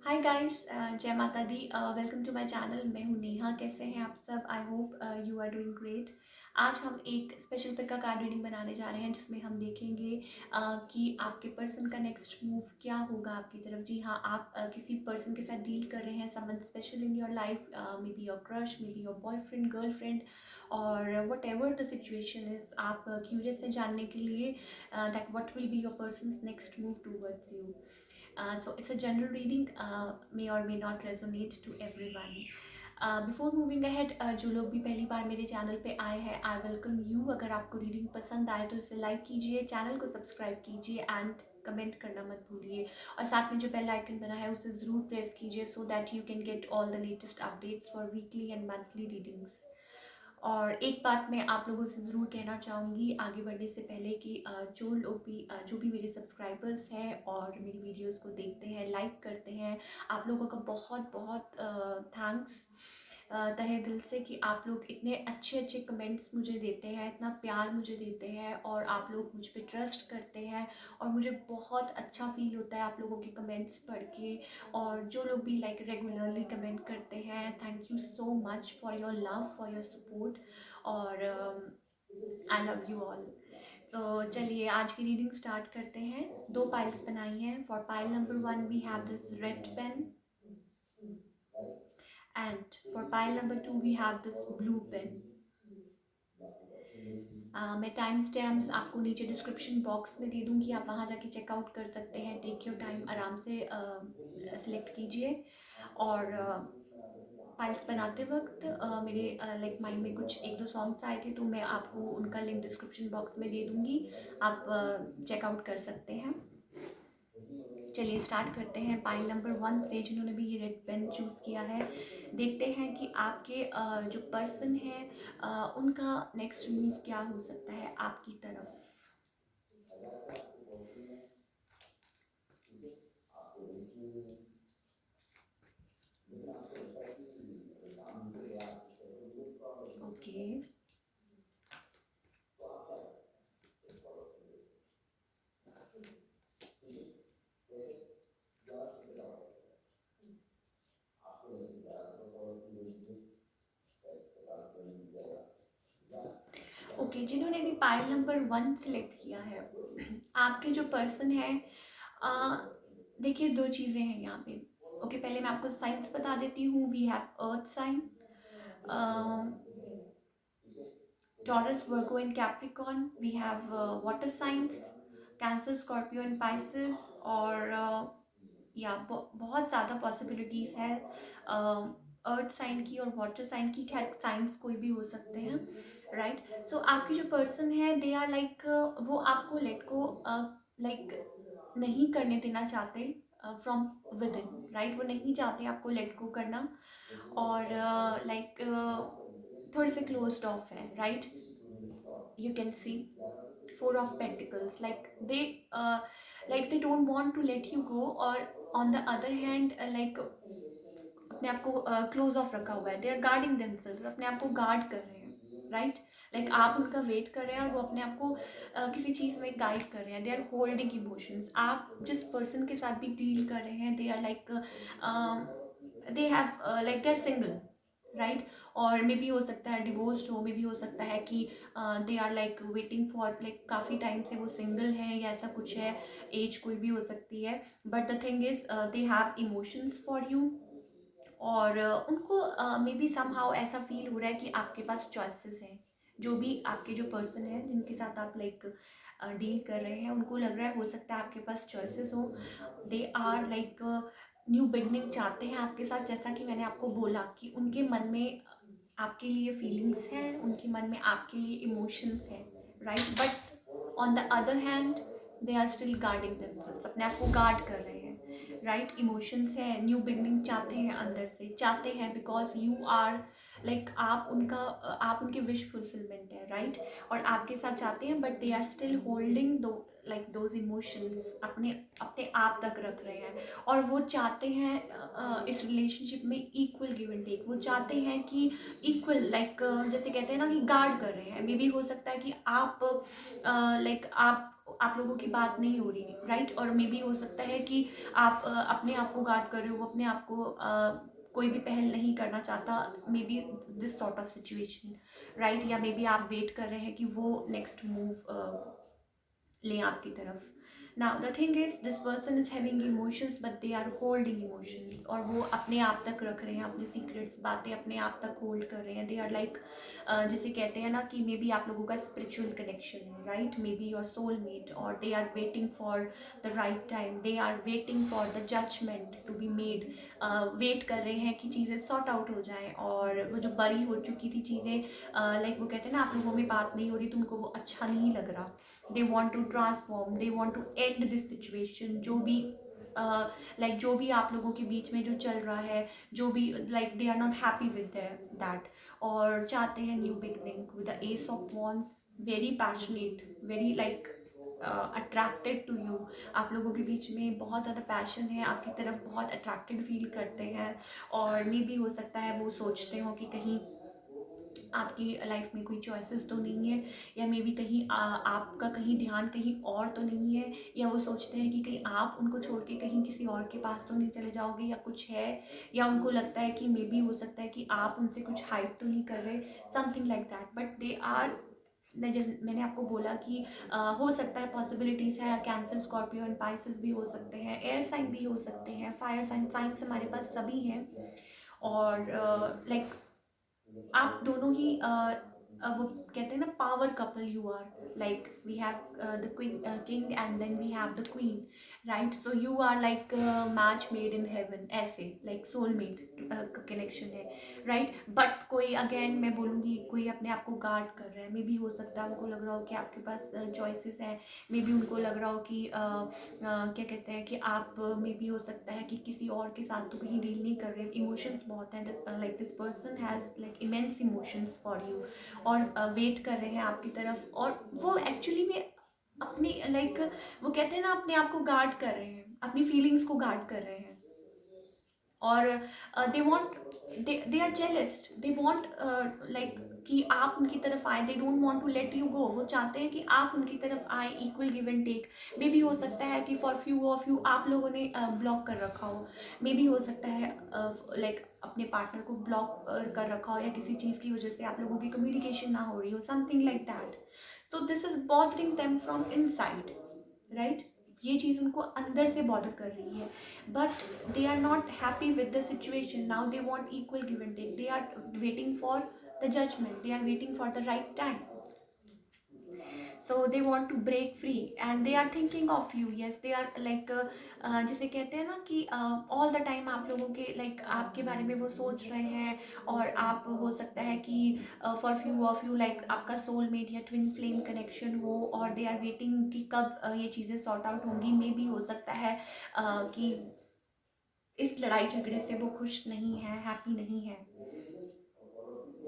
हाय guys, जय माता दी। Welcome to my channel. मैं हूँ नेहा। कैसे हैं आप सब? I hope you are doing great. आज हम एक स्पेशल पिक का कार्ड रीडिंग बनाने जा रहे हैं जिसमें हम देखेंगे कि आपके पर्सन का नेक्स्ट मूव क्या होगा आपकी तरफ। जी हाँ, आप किसी पर्सन के साथ डील कर रहे हैं, someone special in your life, maybe your crush, maybe your boyfriend, girlfriend, और whatever the situation is. आप क्यूरियस हैं जानने के लिए that what will be your person next move towards you. So it's a general reading, may or may not resonate to everyone. Before moving ahead, जो लोग भी पहली बार मेरे चैनल पे आए हैं, आई वेलकम यू. अगर आपको रीडिंग पसंद आए तो इसे लाइक कीजिए, चैनल को सब्सक्राइब कीजिए एंड कमेंट करना मत भूलिए. और साथ में जो बेल आइकन बना है उसे ज़रूर प्रेस कीजिए so that you can get all the latest updates for weekly and monthly readings. और एक बात मैं आप लोगों से ज़रूर कहना चाहूँगी आगे बढ़ने से पहले कि जो भी मेरे सब्सक्राइबर्स हैं और मेरी वीडियोस को देखते हैं, लाइक करते हैं, आप लोगों का बहुत बहुत थैंक्स तहे दिल से कि आप लोग इतने अच्छे अच्छे कमेंट्स मुझे देते हैं, इतना प्यार मुझे देते हैं और आप लोग मुझ पे ट्रस्ट करते हैं. और मुझे बहुत अच्छा फील होता है आप लोगों के कमेंट्स पढ़ के. और जो लोग भी लाइक रेगुलरली कमेंट करते हैं, thank you so much for your love, for your support. और आई लव यू ऑल. तो चलिए आज की रीडिंग स्टार्ट करते हैं. दो पाइल्स बनाई हैं. For pile number 1 we have this red pen, and for pile number 2 we have this blue pen. मैं टाइम स्टैम्प्स आपको नीचे डिस्क्रिप्शन बॉक्स में दे दूँगी, आप वहाँ जाके चेकआउट कर सकते हैं. टेक योर टाइम, आराम से सिलेक्ट कीजिए. और फाइल्स बनाते वक्त मेरे लाइक माइंड में कुछ एक दो सॉन्ग्स आए थे तो मैं आपको उनका लिंक डिस्क्रिप्शन बॉक्स में दे दूँगी, आप चेकआउट कर सकते हैं. चलिए स्टार्ट करते हैं. पाइल नंबर 1 से जिन्होंने भी ये रेड पेन चूज़ किया है, देखते हैं कि आपके जो पर्सन है उनका नेक्स्ट मूव क्या हो सकता है आपकी तरफ. ओके. ओके, जिन्होंने भी पाइल नंबर 1 सिलेक्ट किया है, आपके जो पर्सन है, देखिए दो चीज़ें हैं यहाँ पे. ओके, पहले मैं आपको साइंस बता देती हूँ. We have earth sign, Taurus, Virgo and Capricorn. We have water signs, Cancer, Scorpio and Pisces. और या बहुत ज़्यादा पॉसिबिलिटीज़ है अर्थ साइन की और वाटर साइन की. खैर साइंस कोई भी हो सकते हैं, राइट. सो आपकी जो पर्सन है, दे आर लाइक, वो आपको लेट को लाइक नहीं करने देना चाहते फ्रॉम विद इन, राइट. वो नहीं चाहते आपको लेट को करना. और लाइक थोड़े से क्लोज्ड ऑफ है, right. You can see four of pentacles, like they don't want to let you go. और on the other hand like अपने आप को क्लोज ऑफ रखा हुआ है. दे आर गार्डिंग देमसेल्व्स, अपने आप को गार्ड कर रहे हैं, राइट. लाइक आप उनका वेट कर रहे हैं और वो अपने आप को किसी चीज़ में गाइड कर रहे हैं. They are holding emotions. आप जिस पर्सन के साथ भी डील कर रहे हैं, they are like, they have like they are single, right. और मे बी हो सकता है डिवोर्स्ड हो, मे बी हो सकता है कि they are like waiting for, like काफ़ी टाइम से वो सिंगल है या ऐसा कुछ है. एज कोई भी हो सकती है, but the thing is they have emotions for you. और उनको मे बी समहाउ ऐसा फील हो रहा है कि आपके पास चॉइसेस हैं. जो भी आपके जो पर्सन है जिनके साथ आप लाइक डील कर रहे हैं, उनको लग रहा है हो सकता है आपके पास चॉइसेस हो. They are like new beginning चाहते हैं आपके साथ. जैसा कि मैंने आपको बोला कि उनके मन में आपके लिए फीलिंग्स हैं, उनके मन में आपके लिए इमोशंस हैं, right. But on the other hand they are still guarding themselves, अपने आप को गार्ड कर रहे हैं, राइट. इमोशंस है, न्यू बिगनिंग चाहते हैं, अंदर से चाहते हैं बिकॉज यू आर लाइक, आप उनके विश फुलफिलमेंट है, राइट. और आपके साथ चाहते हैं but they are still holding though like those emotions, अपने अपने आप तक रख रहे हैं. और वो चाहते हैं इस रिलेशनशिप में इक्वल गिव एंड टेक. वो चाहते हैं कि इक्वल लाइक जैसे कहते हैं ना कि गार्ड कर रहे हैं. मे बी हो सकता है कि आप लाइक आप लोगों की बात नहीं हो रही, राइट? और मे बी हो सकता है कि आप अपने आप को गार्ड कर रहे हो, वो अपने आप को कोई भी पहल नहीं करना चाहता, may be this sort of situation, right? या मे बी आप वेट कर रहे हैं कि वो नेक्स्ट मूव लें आपकी तरफ। Now the thing is this person is having emotions but they are holding emotions, और वो अपने आप तक रख रहे हैं, अपनी सीक्रेट्स बातें अपने आप तक होल्ड कर रहे हैं। दे आर लाइक, जिसे कहते हैं ना कि मे बी आप लोगों का स्पिरिचुअल कनेक्शन है, right? Maybe your soulmate, और they are waiting for the right time, they are waiting for the judgement to be made. Wait कर रहे हैं कि चीज़ें सॉर्ट आउट हो जाएं, और वो जो बरी हो चुकी थी चीज़ें, लाइक वो कहते हैं ना, आप लोगों में बात नहीं हो रही तो उनको वो अच्छा नहीं लग रहा। They want to transform, they want to end this situation, जो भी लाइक जो भी आप लोगों के बीच में जो चल रहा है, जो भी like they are not happy with that, और चाहते हैं new beginning with the ace of wands. Very passionate, very like attracted to you. आप लोगों के बीच में बहुत ज़्यादा पैशन है, आपकी तरफ बहुत अट्रैक्टेड फील करते हैं, और मे भी हो सकता है वो सोचते हो कि कहीं आपकी लाइफ में कोई चॉइसेस तो नहीं है, या मे बी कहीं आपका कहीं ध्यान कहीं और तो नहीं है, या वो सोचते हैं कि कहीं आप उनको छोड़ के कहीं किसी और के पास तो नहीं चले जाओगे, या कुछ है, या उनको लगता है कि मे बी हो सकता है कि आप उनसे कुछ हाइड तो नहीं कर रहे, something like that. But they are, मैंने आपको बोला कि हो सकता है, पॉसिबिलिटीज़ है, कैंसर, स्कॉर्पियो एंड पाइसेस भी हो सकते हैं, एयर साइन भी हो सकते हैं, फायर साइन, साइंस हमारे पास सभी हैं। और लाइक आप दोनों ही वो कहते हैं ना, power couple you are, like we have the king and then we have the queen, right? So you are like match made in heaven, ऐसे लाइक सोलमेट कनेक्शन है, राइट? बट कोई, अगेन मैं बोलूँगी, कोई अपने आप को गार्ड कर रहा है। मे बी हो सकता है उनको लग रहा हो कि आपके पास चॉइसेस हैं, मे बी उनको लग रहा हो कि क्या कहते हैं कि आप, मे बी हो सकता है कि किसी और के साथ तो कहीं डील नहीं कर रहे, इमोशंस बहुत हैं, like this person has like immense emotions for you, और वेट कर रहे हैं आपकी तरफ, और वो एक्चुअली में अपनी लाइक वो कहते हैं ना, अपने आप को गार्ड कर रहे हैं, अपनी फीलिंग्स को गार्ड कर रहे हैं, और they want, they are jealous, they want like कि आप उनकी तरफ आए, they don't want to let you go. वो चाहते हैं कि आप उनकी तरफ आए, इक्वल गिव एंड टेक। मे भी हो सकता है कि फॉर फ्यू ऑफ यू आप लोगों ने ब्लॉक कर रखा हो, मे भी हो सकता है लाइक अपने पार्टनर को ब्लॉक कर रखा हो, या किसी चीज़ की वजह से आप लोगों की कम्युनिकेशन ना हो रही हो, something like that. So this is bothering them from inside, right? ये चीज़ उनको अंदर से बॉदर कर रही है, but they are not happy with the situation. Now they want equal give and take, they are waiting for the judgment, they are waiting for the right time, so they want to break free and they are thinking of you. Yes, they are like जिसे कहते हैं ना कि all the time आप लोगों के like आपके बारे में वो सोच रहे हैं, और आप हो सकता है कि for few of you like आपका सोलमेट या ट्विन फ्लेम कनेक्शन हो, और दे आर वेटिंग कि कब ये चीज़ें सॉर्ट आउट होंगी। मे भी हो सकता है कि इस लड़ाई झगड़े से वो खुश नहीं है, हैप्पी नहीं है,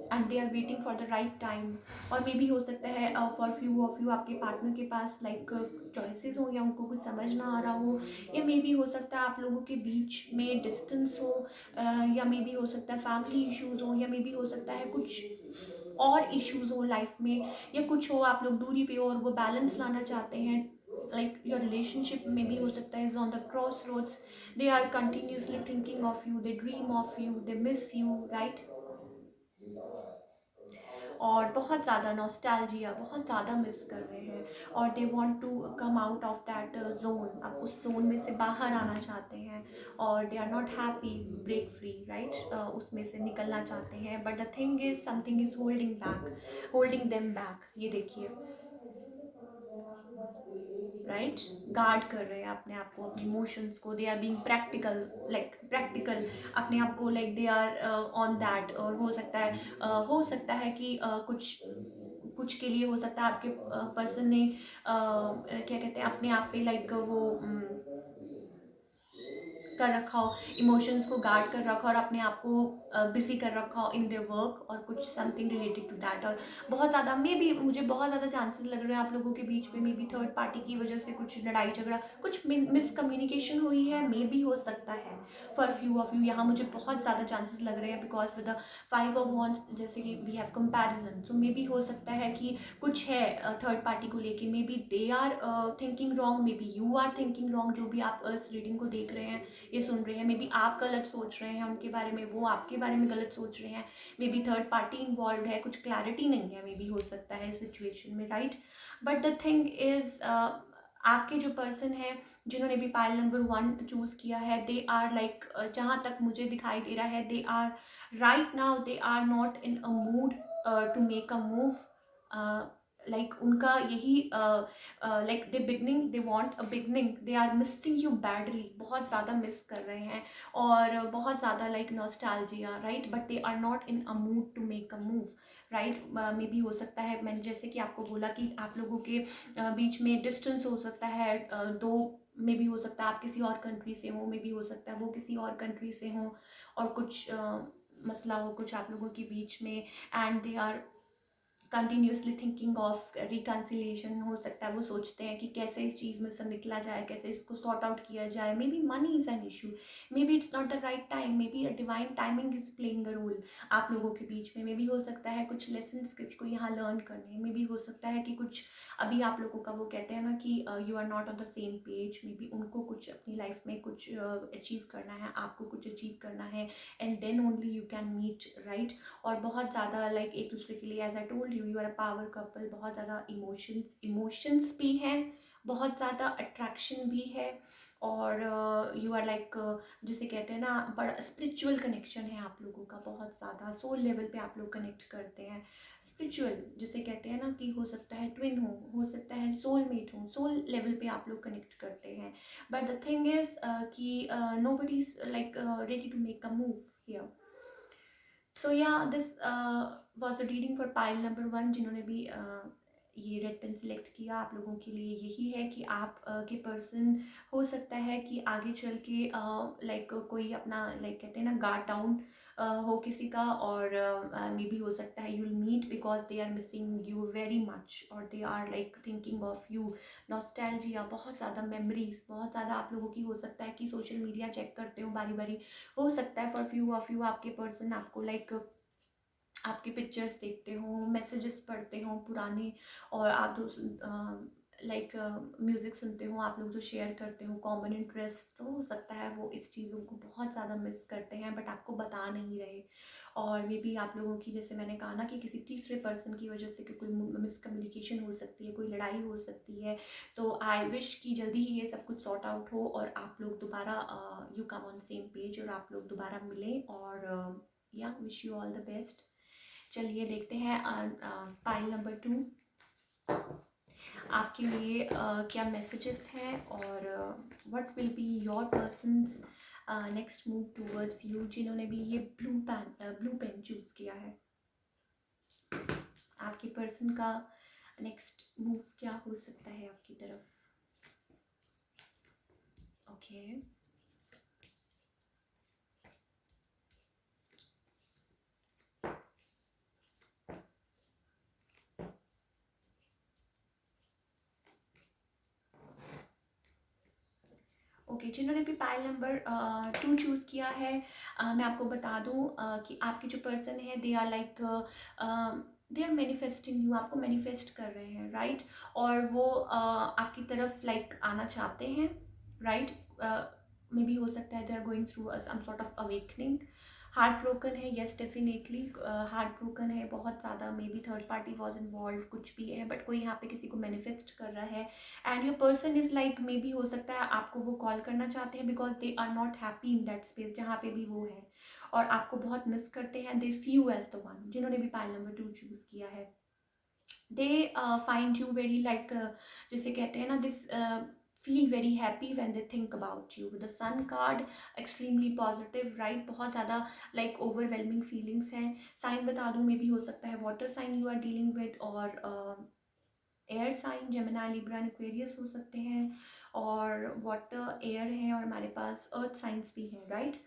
and they are waiting for the right time. और मे भी हो सकता है फॉर फ्यू ऑफ यू आपके पार्टनर के पास लाइक चॉइसेस हो, या उनको कुछ समझ ना आ रहा हो, या मे भी हो सकता है आप लोगों के बीच में डिस्टेंस हो, या मे भी हो सकता है फैमिली इश्यूज हो, या मे भी हो सकता है कुछ और इश्यूज हो लाइफ में, या कुछ हो आप लोग दूरी पे हो और वो बैलेंस लाना चाहते हैं। लाइक योर रिलेशनशिप में भी हो सकता है is on the crossroads, they are continuously thinking of you, they dream of you, they miss you, right? और बहुत ज़्यादा नॉस्टैल्जिया, बहुत ज़्यादा मिस कर रहे हैं, और they want to come out of that zone. आप उस जोन में से बाहर आना चाहते हैं, और they are not happy, break free, right? उसमें से निकलना चाहते हैं, but the thing is something is holding back, holding them back. ये देखिए, राइट? गार्ड कर रहे हैं अपने आप को, अपने इमोशंस को, they are being practical, like practical अपने आप को, like they are on that. और हो सकता है कि कुछ कुछ के लिए हो सकता है आपके पर्सन ने क्या कहते हैं अपने आप पे लाइक वो कर रखा हो, इमोशंस को गार्ड कर रखा हो और अपने आप को बिजी कर रखा हो इन देयर वर्क और कुछ समथिंग रिलेटेड टू दैट। और बहुत ज़्यादा मे बी मुझे बहुत ज़्यादा चांसेस लग रहे हैं आप लोगों के बीच में मे बी थर्ड पार्टी की वजह से कुछ लड़ाई झगड़ा, कुछ मिसकम्युनिकेशन हुई है, मे बी हो सकता है फॉर फ्यू ऑफ यू। यहाँ मुझे बहुत ज़्यादा चांसेस लग रहे हैं because with the 5 of Wands, जैसे कि वी हैव कंपैरिजन, तो मे बी हो सकता है कि कुछ है थर्ड पार्टी को लेके, maybe they are thinking wrong, maybe you are thinking wrong. जो भी आप इस रीडिंग को देख रहे हैं, ये सुन रहे हैं, मे बी आप गलत सोच रहे हैं उनके बारे में, वो आपके बारे में गलत सोच रहे हैं, may be third party involve है, कुछ क्लैरिटी नहीं है, मे बी हो सकता है इस सिचुएशन में, right. But the thing is आपके जो पर्सन है जिन्होंने भी पाइल नंबर 1 चूज किया है, दे आर लाइक, जहाँ तक मुझे दिखाई दे रहा है, they are right now, they are not in a mood to make a move. Like उनका यही like they beginning, they want a beginning, they are missing you badly, बहुत ज़्यादा मिस कर रहे हैं और बहुत ज़्यादा like nostalgia, right. But they are not in a mood to make a move, right. Maybe हो सकता है, मैंने जैसे कि आपको बोला कि आप लोगों के बीच में डिस्टेंस हो सकता है, दो मे बी हो सकता है आप किसी और कंट्री से हो, मे बी हो सकता है वो किसी और कंट्री से हो और कुछ मसला हो कुछ आप लोगों के बीच में, and they are continuously thinking of reconciliation. हो सकता है वो सोचते हैं कि कैसे इस चीज़ में से निकला जाए, कैसे इसको सॉर्ट आउट किया जाए। Maybe money is an issue, maybe it's not the right time, maybe a divine timing is playing a role आप लोगों के बीच में। मे बी हो सकता है कुछ लेसन्स किसी को यहाँ लर्न करने हैं, मे बी हो सकता है कि कुछ अभी आप लोगों का वो कहते हैं ना कि you are not on the same page, maybe उनको कुछ अपनी लाइफ में कुछ अचीव करना है, आपको कुछ अचीव करना है, and then only you can meet, right. और बहुत ज़्यादा लाइक एक दूसरे के लिए, as I told you, you are a power couple, बहुत ज़्यादा इमोशंस भी हैं, बहुत ज़्यादा अट्रैक्शन भी है, और यू आर लाइक जिसे कहते हैं ना बड़ा स्पिरिचुअल कनेक्शन है आप लोगों का, बहुत ज़्यादा सोल लेवल पे आप लोग कनेक्ट करते हैं। स्पिरिचुअल जिसे कहते हैं ना कि हो सकता है ट्विन हो सकता है सोलमेट हो, सोल लेवल पे आप लोग कनेक्ट करते हैं। बट द थिंग इज कि nobody is like ready to make a move here. So yeah this was the reading for pile number 1। जिन्होंने भी ये रेड पेन सिलेक्ट किया, आप लोगों के लिए यही है कि आप के पर्सन हो सकता है कि आगे चल के लाइक कोई अपना लाइक कहते हैं ना गार्ड डाउन हो किसी का, और मे बी हो सकता है you'll meet because they are missing you very much, और they are like thinking of you, nostalgia, बहुत ज़्यादा मेमोरीज, बहुत ज़्यादा आप लोगों की हो सकता है कि सोशल मीडिया चेक करते हो बारी बारी। हो सकता है फॉर फ्यू ऑफ यू आपके पर्सन आपको लाइक आपके पिक्चर्स देखते हो, मैसेजेस पढ़ते हो पुराने, और आप लाइक म्यूज़िक सुनते हो आप लोग जो शेयर करते हो कॉमन इंटरेस्ट, तो हो सकता है वो इस चीज़ों को बहुत ज़्यादा मिस करते हैं बट आपको बता नहीं रहे। और मे बी आप लोगों की, जैसे मैंने कहा ना कि किसी तीसरे पर्सन की वजह से कि कोई मिसकम्युनिकेशन हो सकती है, कोई लड़ाई हो सकती है, तो आई विश कि जल्दी ही ये सब कुछ सॉर्ट आउट हो और आप लोग दोबारा you come on same page और आप लोग दोबारा मिलें, और या wish you all the best. चलिए देखते हैं पाइल नंबर 2 आपके लिए क्या मैसेजेस हैं, और what will be your persons next move towards you. जिन्होंने भी ये ब्लू पेन चूज किया है, आपके पर्सन का नेक्स्ट मूव क्या हो सकता है आपकी तरफ। ओके ओके, जिन्होंने भी पाइल नंबर 2 चूज़ किया है, मैं आपको बता दूं कि आपके जो पर्सन है they are like they are manifesting you, आपको मैनिफेस्ट कर रहे हैं, राइट। और वो आपकी तरफ लाइक आना चाहते हैं, राइट। मे बी हो सकता है they are going through some sort of awakening. Heartbroken है, येस डेफिनेटली हार्ट ब्रोकन है बहुत ज़्यादा, maybe third party was involve, कुछ भी है, बट कोई यहाँ पे किसी को मैनिफेस्ट कर रहा है, and your person is like maybe हो सकता है आपको वो कॉल करना चाहते हैं because they are not happy in that space जहाँ पे भी वो है, और आपको बहुत मिस करते हैं। दे see you as the one, जिन्होंने भी पाइल नंबर 2 चूज किया है, they find you very like जिसे कहते हैं ना this feel very happy when they think about you with the sun card, extremely positive, right। बहुत ज़्यादा like overwhelming feelings हैं। साइन बता दूँ, मे भी हो सकता है water sign you are dealing with, और air sign Gemini Libra Aquarius हो सकते हैं, और वाटर एयर है, और हमारे पास अर्थ साइंस भी है, राइट।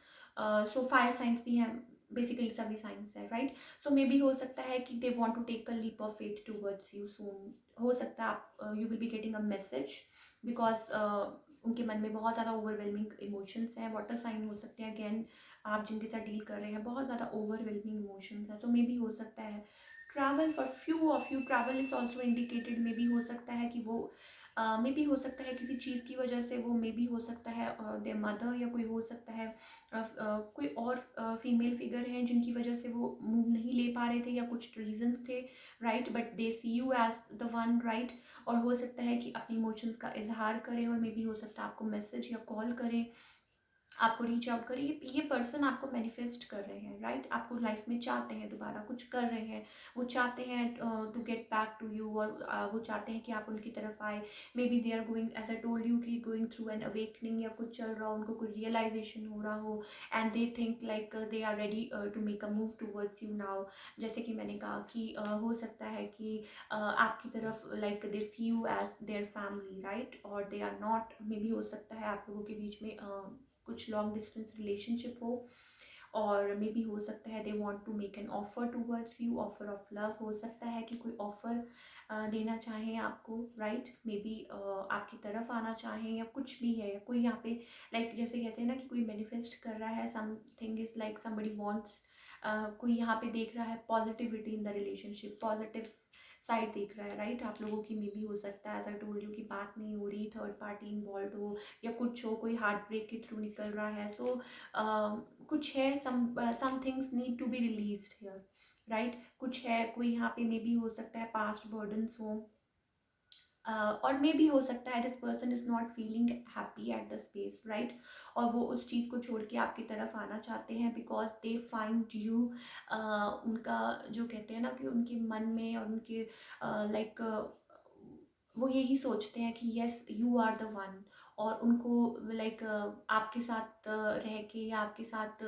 सो फायर साइंस भी है, बेसिकली सभी साइंस है, राइट। सो मे बी हो सकता है कि they want to take a leap of faith towards you soon. हो सकता है आप you will be getting a message, because उनके मन में बहुत ज़्यादा ओवरवेलमिंग इमोशंस हैं। वाटर साइन हो सकते हैं, अगेन आप जिनके साथ डील कर रहे हैं बहुत ज़्यादा ओवरवेलमिंग इमोशंस है। तो मे बी हो सकता है travel, for few of you travel is also indicated. May be हो सकता है कि वो मे बी हो सकता है किसी चीज़ की वजह से वो, मे बी हो सकता है देयर मदर, या कोई हो सकता है कोई और फीमेल फिगर हैं जिनकी वजह से वो मूव नहीं ले पा रहे थे, या कुछ रीजंस थे, right, but they see you as the one, right. और हो सकता है कि अपने इमोशंस का इजहार करें, और मे बी हो सकता है आपको मैसेज या कॉल करें, आपको रीच आउट करें। ये पर्सन आपको मैनिफेस्ट कर रहे हैं, राइट। आपको लाइफ में चाहते हैं, दोबारा कुछ कर रहे हैं, वो चाहते हैं to get back to you, और वो चाहते हैं कि आप उनकी तरफ आए। Maybe they are going, as I told you, कि गोइंग थ्रू एन अवेकनिंग, या कुछ चल रहा हो, उनको कोई रियलाइजेशन हो रहा हो, and they think like they are ready to make a move towards you now. जैसे कि मैंने कहा कि हो सकता है कि आपकी तरफ like they see you as their family, right, और they are not. Maybe हो सकता है आप लोगों के बीच में कुछ लॉन्ग डिस्टेंस रिलेशनशिप हो, और मे बी हो सकता है they want to make an offer towards you, offer of love. हो सकता है कि कोई ऑफर देना चाहें आपको, राइट। मे बी आपकी तरफ आना चाहें, या कुछ भी है, या कोई यहाँ पे लाइक जैसे कहते हैं ना कि कोई मैनिफेस्ट कर रहा है, something is like somebody wants, कोई यहाँ पे देख रहा है positivity in the relationship, positive side देख रहा है, राइट। आप लोगों की मे बी हो सकता है, एज आई टोल्ड यू, की बात नहीं हो रही, थर्ड पार्टी इन्वॉल्व हो, या कुछ हो, कोई हार्ट ब्रेक के थ्रू निकल रहा है। सो कुछ है, some things need to be released here, right. कुछ है, कोई यहाँ पे मे बी हो सकता है पास्ट बर्डन्स हो, और मे भी हो सकता है this person is not feeling happy at the space, right. और वो उस चीज़ को छोड़ के आपकी तरफ आना चाहते हैं, बिकॉज दे फाइंड यू, उनका जो कहते हैं ना कि उनके मन में, और उनके लाइक वो यही सोचते हैं कि yes you are the one. और उनको लाइक आपके साथ रह के, या आपके साथ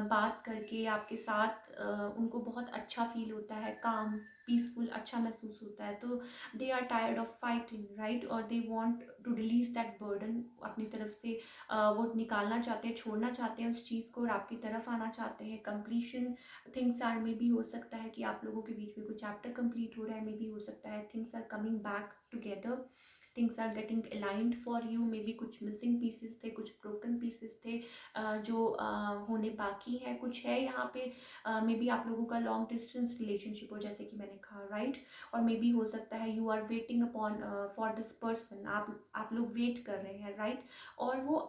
बात करके, आपके साथ उनको बहुत अच्छा फील होता है, काम पीसफुल अच्छा महसूस होता है। तो they are tired of fighting, right, और they want to release that burden अपनी तरफ से। वो निकालना चाहते हैं, छोड़ना चाहते हैं उस चीज़ को, और आपकी तरफ आना चाहते हैं। Completion things are, maybe हो सकता है कि आप लोगों के बीच में कोई चैप्टर कंप्लीट हो रहा है, मे बी हो सकता है things are coming back together, things are getting aligned for you. Maybe कुछ मिसिंग पीसेस थे, कुछ ब्रोकन पीसेस थे जो होने बाकी है। कुछ है यहाँ पे, मे बी आप लोगों का लॉन्ग डिस्टेंस रिलेशनशिप हो, जैसे कि मैंने कहा, राइट। और मे बी हो सकता है you are waiting upon for this person, आप लोग वेट कर रहे हैं, राइट। और वो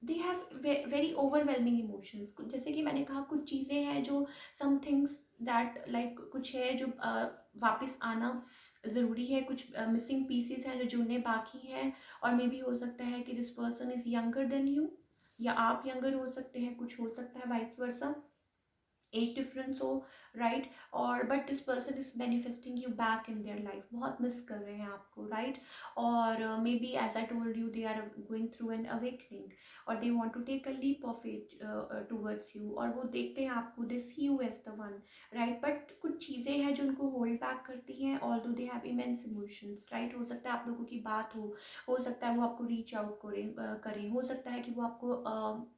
they have very overwhelming emotions. जैसे कि मैंने कहा, कुछ चीज़ें हैं जो सम थिंग्स दैट लाइक, कुछ है जो वापस आना ज़रूरी है, कुछ मिसिंग पीसेस हैं जो जुड़ने बाकी हैं। और मे बी हो सकता है कि this person is younger than you, या आप यंगर हो सकते हैं, कुछ हो सकता है वाइस वर्सा, एज डिफरेंस हो, राइट। और but this person is manifesting you back in their life, बहुत मिस कर रहे हैं आपको, राइट। और maybe as I told you, they are going through an awakening, और they want to take a leap of it towards you, और वो देखते हैं आपको, they see you as the one, right. But कुछ चीज़ें हैं जो उनको होल्ड बैक करती हैं, although they have immense emotions, right. हो सकता है आप लोगों की बात हो सकता है वो आपको रीच आउट करें, हो सकता है कि वो आपको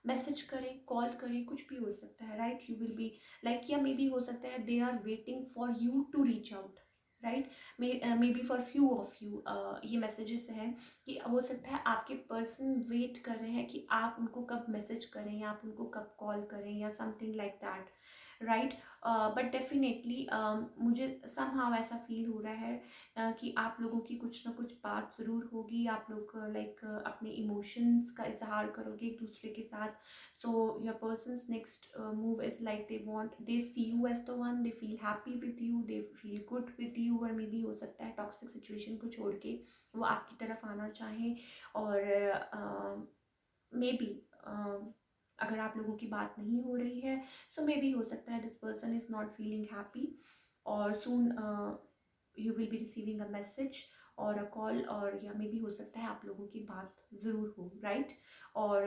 मैसेज करें, कॉल करें, कुछ भी हो सकता है, right. You will be like, या मे बी हो सकता है they are waiting for you to reach out, right. Maybe for few of you ये मैसेजेस हैं कि हो सकता है आपके पर्सन वेट कर रहे हैं कि आप उनको कब मैसेज करें, या आप उनको कब कॉल करें, या something like that, right. But definitely मुझे समहाउ ऐसा फील हो रहा है कि आप लोगों की कुछ ना कुछ बात ज़रूर होगी। आप लोग लाइक अपने इमोशंस का इजहार करोगे एक दूसरे के साथ। So your person's next move is like they see you as the one, they feel happy with you, they feel good with you. और मे बी हो सकता है टॉक्सिक सिचुएशन को छोड़ के वो आपकी तरफ आना चाहें। और मे बी अगर आप लोगों की बात नहीं हो रही है, सो मे बी हो सकता है this person is not feeling happy, और soon you will be receiving a message और अ कॉल, और या मे बी हो सकता है आप लोगों की बात ज़रूर हो, राइट। और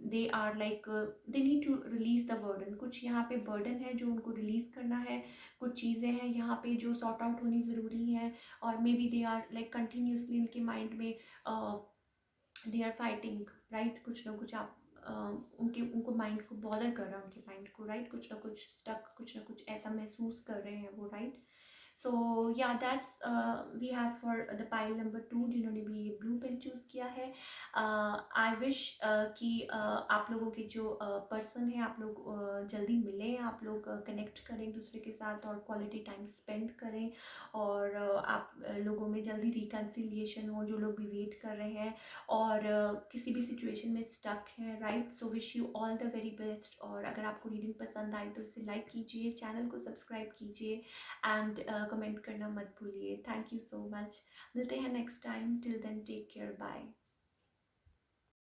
they are like they need to release the burden, कुछ यहाँ पे बर्डन है जो उनको रिलीज करना है, कुछ चीज़ें हैं यहाँ पे जो सॉर्ट आउट होनी ज़रूरी है, और maybe they are like continuously उनके माइंड में दे आर फाइटिंग, राइट, कुछ ना कुछ आप उनके उनको माइंड को बॉदर कर रहा है, उनके माइंड को, राइट, कुछ ना कुछ स्टक, कुछ ना कुछ ऐसा महसूस कर रहे हैं वो, राइट। सो या that's we have for the pile number 2 जिन्होंने भी ये ब्लू पेन चूज़ किया है। आई विश कि आप लोगों के जो पर्सन है, आप लोग जल्दी मिलें, आप लोग कनेक्ट करें एक दूसरे के साथ और क्वालिटी टाइम स्पेंड करें, और आप लोगों में जल्दी रिकन्सिलिएशन हो, जो लोग भी वेट कर रहे हैं और किसी भी सिचुएशन में स्टक है, right. So wish you all the very best, और अगर आपको रीडिंग पसंद आए तो इसे लाइक कीजिए, चैनल को सब्सक्राइब कीजिए, एंड कमेंट करना मत भूलिए। थैंक यू सो मच, मिलते हैं next time, till then take care, bye.